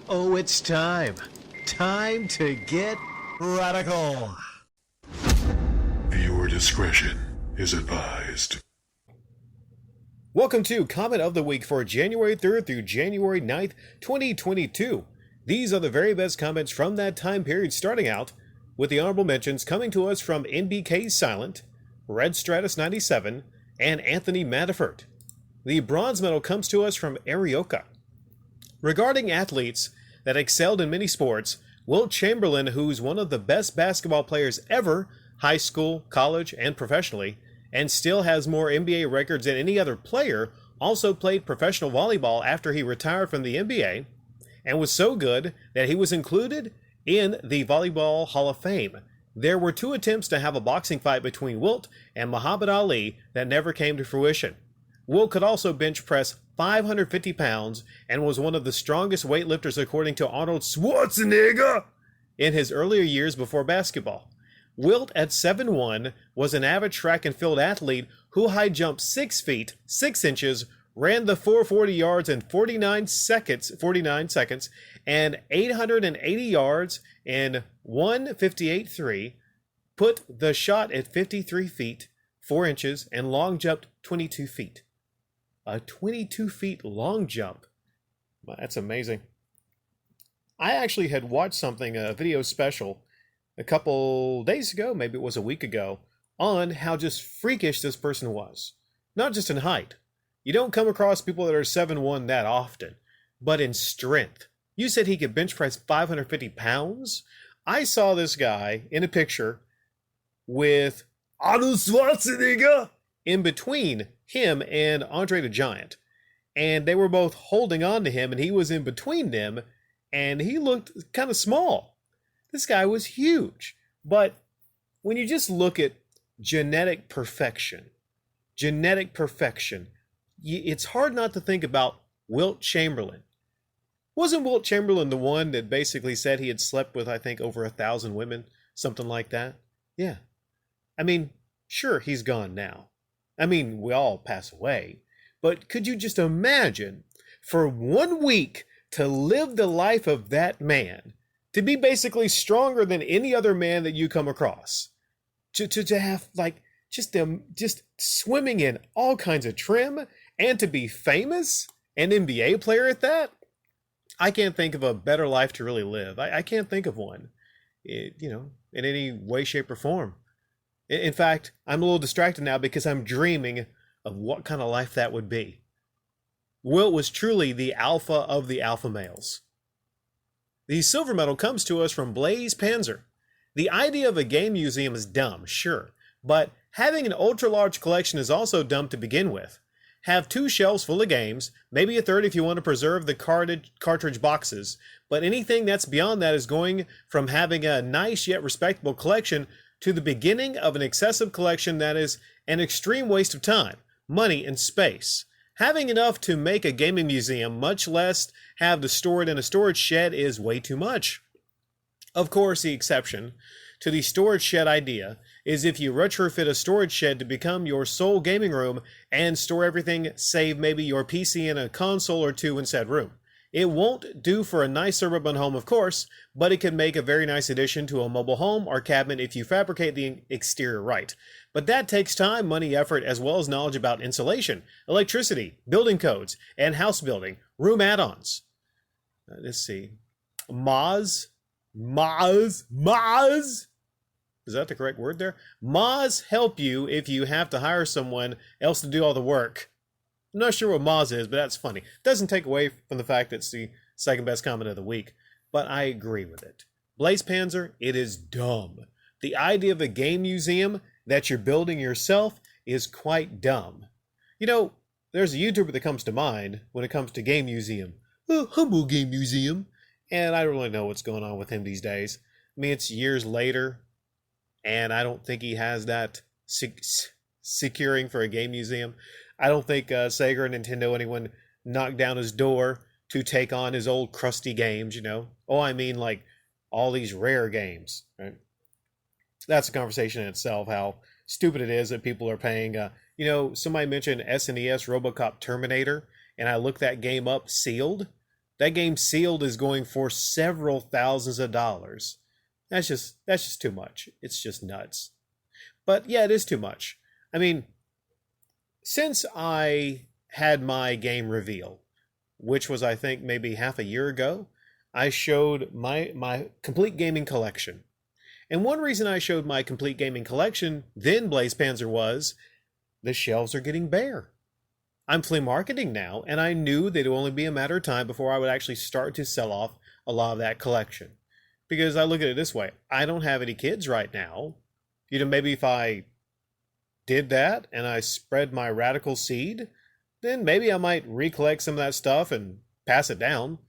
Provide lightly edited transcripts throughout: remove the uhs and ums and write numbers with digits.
Oh, it's time. Time to get radical. Viewer discretion is advised. Welcome to Comment of the Week for January 3rd through January 9th, 2022. These are the very best comments from that time period, starting out with the honorable mentions coming to us from NBK Silent, Red Stratus 97, and Anthony Manafort. The bronze medal comes to us from Arioka. Regarding athletes that excelled in many sports, Wilt Chamberlain, who's one of the best basketball players ever, high school, college, and professionally, and still has more NBA records than any other player, also played professional volleyball after he retired from the NBA, and was so good that he was included in the Volleyball Hall of Fame. There were 2 attempts to have a boxing fight between Wilt and Muhammad Ali that never came to fruition. Wilt could also bench press 550 pounds and was one of the strongest weightlifters according to Arnold Schwarzenegger in his earlier years before basketball. Wilt at 7'1" was an avid track and field athlete who high jumped 6 feet, 6 inches, ran the 440 yards in 49 seconds, and 880 yards in 1:58.3, put the shot at 53 feet, 4 inches, and long jumped 22 feet. A 22 feet long jump. That's amazing. I actually had watched something, a video special, a couple days ago, maybe it was a week ago, on how just freakish this person was. Not just in height. You don't come across people that are 7'1" that often, but in strength. You said he could bench press 550 pounds? I saw this guy in a picture with Arnold Schwarzenegger in between him and Andre the Giant. And they were both holding on to him, and he was in between them, and he looked kind of small. This guy was huge. But when you just look at genetic perfection, it's hard not to think about Wilt Chamberlain. Wasn't Wilt Chamberlain the one that basically said he had slept with, I think, over 1,000 women? Something like that? Yeah. I mean, sure, he's gone now. I mean, we all pass away. But could you just imagine for 1 week to live the life of that man, to be basically stronger than any other man that you come across, to have like just swimming in all kinds of trim, and to be famous, an NBA player at that? I can't think of a better life to really live. I can't think of one, in any way, shape, or form. In fact, I'm a little distracted now because I'm dreaming of what kind of life that would be. Wilt was truly the alpha of the alpha males. The silver medal comes to us from Blaze Panzer. The idea of a game museum is dumb, sure, but having an ultra-large collection is also dumb to begin with. Have 2 shelves full of games, maybe a third if you want to preserve the cartridge boxes, but anything that's beyond that is going from having a nice yet respectable collection to the beginning of an excessive collection that is an extreme waste of time, money, and space. Having enough to make a gaming museum, much less have to store it in a storage shed, is way too much. Of course, the exception to the storage shed idea is if you retrofit a storage shed to become your sole gaming room and store everything save maybe your PC and a console or 2 in said room. It won't do for a nice suburban home, of course, but it can make a very nice addition to a mobile home or cabinet if you fabricate the exterior right. But that takes time, money, effort, as well as knowledge about insulation, electricity, building codes, and house building, room add-ons. Let's see. Moz? Is that the correct word there? Moz help you if you have to hire someone else to do all the work. I'm not sure what Moz is, but that's funny. Doesn't take away from the fact that it's the second best comment of the week, but I agree with it. Blaze Panzer, it is dumb. The idea of a game museum that you're building yourself is quite dumb. There's a YouTuber that comes to mind when it comes to game museum. A humble game museum. And I don't really know what's going on with him these days. I mean, it's years later, and I don't think he has that securing for a game museum. I don't think Sega or Nintendo, anyone knocked down his door to take on his old crusty games, Oh, I mean, like, all these rare games, right? That's a conversation in itself, how stupid it is that people are paying. Somebody mentioned SNES RoboCop Terminator, and I looked that game up sealed. That game sealed is going for several thousands of dollars. That's just too much. It's just nuts. But yeah, it is too much. I mean, since I had my game reveal, which was I think maybe half a year ago, I showed my complete gaming collection. And one reason I showed my complete gaming collection then, Blaze Panzer, was the shelves are getting bare. I'm flea marketing now, and I knew that it would only be a matter of time before I would actually start to sell off a lot of that collection. Because I look at it this way, I don't have any kids right now. Maybe if I did that and I spread my radical seed, then maybe I might recollect some of that stuff and pass it down.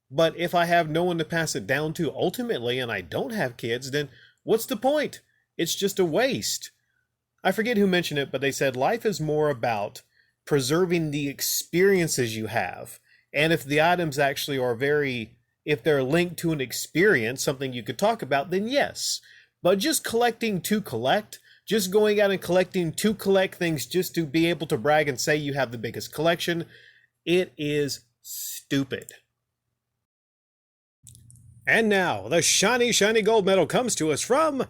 But if I have no one to pass it down to ultimately and I don't have kids, then what's the point? It's just a waste. I forget who mentioned it, but they said life is more about preserving the experiences you have. And if the items actually are if they're linked to an experience, something you could talk about, then yes. But just collecting to collect, just going out and collecting to collect things just to be able to brag and say you have the biggest collection, it is stupid. And now, the shiny, shiny gold medal comes to us from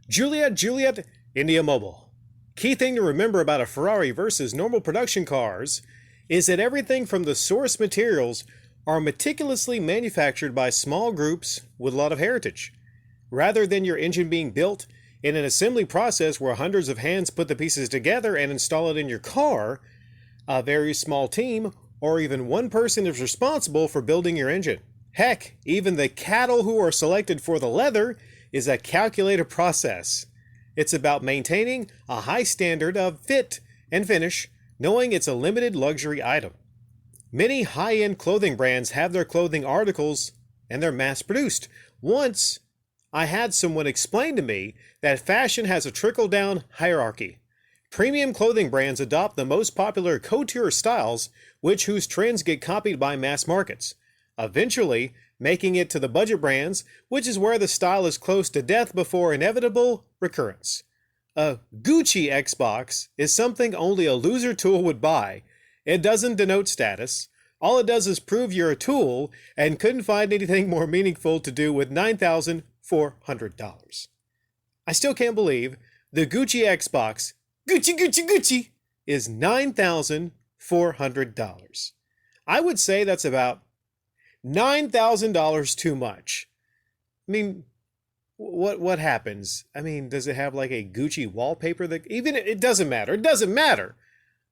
Juliet, India Mobile. Key thing to remember about a Ferrari versus normal production cars is that everything from the source materials are meticulously manufactured by small groups with a lot of heritage. Rather than your engine being built in an assembly process where hundreds of hands put the pieces together and install it in your car, a very small team or even one person is responsible for building your engine. Heck, even the cattle who are selected for the leather is a calculated process. It's about maintaining a high standard of fit and finish, knowing it's a limited luxury item. Many high-end clothing brands have their clothing articles and they're mass-produced. Once, I had someone explain to me that fashion has a trickle-down hierarchy. Premium clothing brands adopt the most popular couture styles, whose trends get copied by mass markets, eventually making it to the budget brands, which is where the style is close to death before inevitable recurrence. A Gucci Xbox is something only a loser tool would buy. It doesn't denote status. All it does is prove you're a tool and couldn't find anything more meaningful to do with $9,400. I still can't believe the Gucci Xbox, Gucci, is $9,400. I would say that's about $9,000 too much. I mean, what happens? I mean, does it have like a Gucci wallpaper that it doesn't matter. It doesn't matter.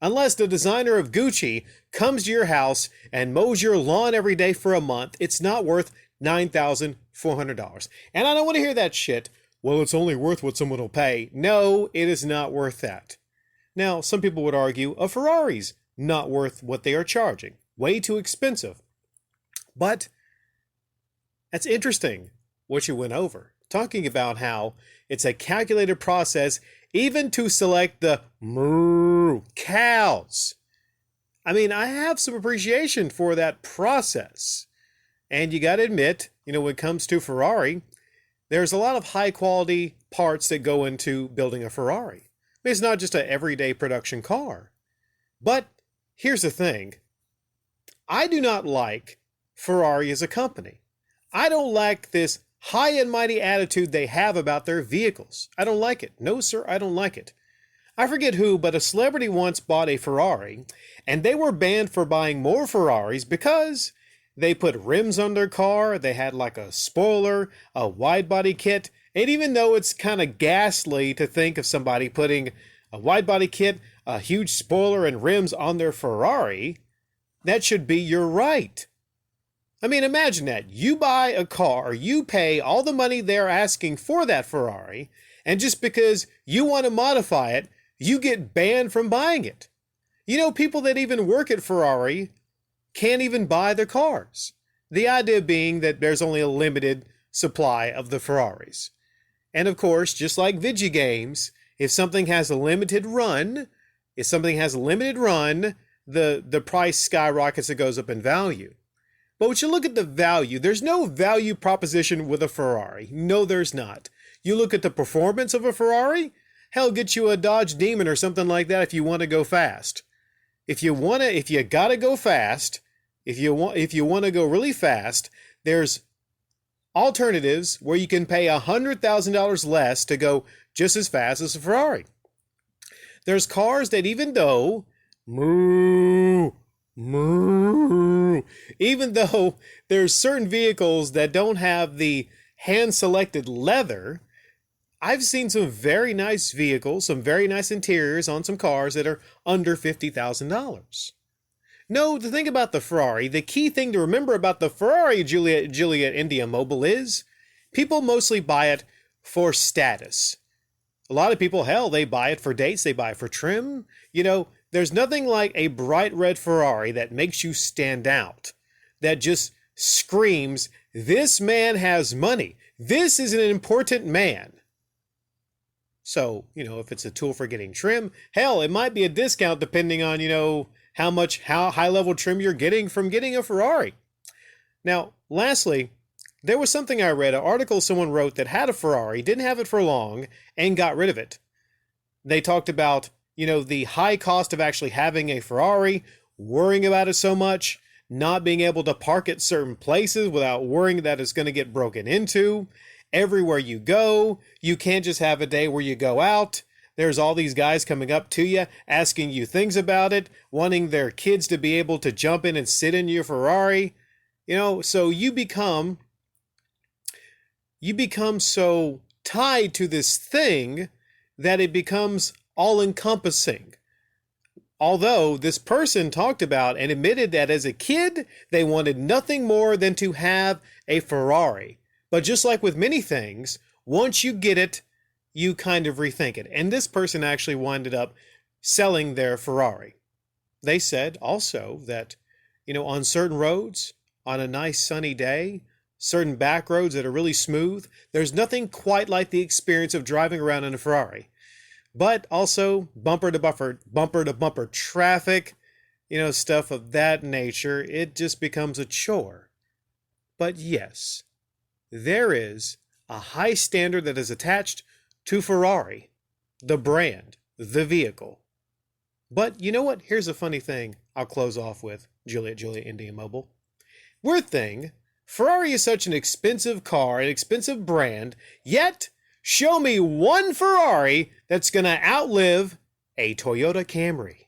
Unless the designer of Gucci comes to your house and mows your lawn every day for a month, it's not worth $9,400. And I don't want to hear that shit. Well, it's only worth what someone will pay. No, it is not worth that. Now, some people would argue a Ferrari's not worth what they are charging. Way too expensive. But that's interesting what you went over. Talking about how it's a calculated process even to select the cows. I mean, I have some appreciation for that process. And you got to admit, when it comes to Ferrari, there's a lot of high quality parts that go into building a Ferrari. I mean, it's not just an everyday production car. But here's the thing. I do not like Ferrari as a company. I don't like this high and mighty attitude they have about their vehicles. I don't like it. No, sir, I don't like it. I forget who, but a celebrity once bought a Ferrari, and they were banned for buying more Ferraris because they put rims on their car, they had like a spoiler, a wide body kit, and even though it's kind of ghastly to think of somebody putting a wide body kit, a huge spoiler, and rims on their Ferrari, that should be your right. I mean, imagine that. You buy a car, you pay all the money they're asking for that Ferrari, and just because you want to modify it, you get banned from buying it. People that even work at Ferrari can't even buy their cars. The idea being that there's only a limited supply of the Ferraris. And of course, just like video games, if something has a limited run, the price skyrockets, it goes up in value. But when you look at the value, there's no value proposition with a Ferrari. No, there's not. You look at the performance of a Ferrari, hell, get you a Dodge Demon or something like that if you want to go fast. If you gotta go fast, If you want to go really fast, there's alternatives where you can pay $100,000 less to go just as fast as a Ferrari. There's cars that even though even though there's certain vehicles that don't have the hand-selected leather, I've seen some very nice vehicles, some very nice interiors on some cars that are under $50,000. No, the thing about the Ferrari, the key thing to remember about the Ferrari Giulietta India Mobile is people mostly buy it for status. A lot of people, hell, they buy it for dates, they buy it for trim. You know, there's nothing like a bright red Ferrari that makes you stand out, that just screams, this man has money. This is an important man. So, you know, if it's a tool for getting trim, hell, it might be a discount depending on, you know, how high level trim you're getting from getting a Ferrari. Now, lastly, there was something I read, an article someone wrote that had a Ferrari, didn't have it for long, and got rid of it. They talked about, you know, the high cost of actually having a Ferrari, worrying about it so much, not being able to park at certain places without worrying that it's going to get broken into. Everywhere you go, you can't just have a day where you go out. There's all these guys coming up to you, asking you things about it, wanting their kids to be able to jump in and sit in your Ferrari. You know, so you become so tied to this thing that it becomes all-encompassing. Although this person talked about and admitted that as a kid, they wanted nothing more than to have a Ferrari. But just like with many things, once you get it, you kind of rethink it. And this person actually winded up selling their Ferrari. They said also that, you know, on certain roads, on a nice sunny day, certain back roads that are really smooth, there's nothing quite like the experience of driving around in a Ferrari. But also bumper to bumper traffic, you know, stuff of that nature, it just becomes a chore. But yes, there is a high standard that is attached to Ferrari, the brand, the vehicle. But you know what? Here's a funny thing I'll close off with, Juliet India Mobile. Weird thing, Ferrari is such an expensive car, an expensive brand, yet show me one Ferrari that's going to outlive a Toyota Camry.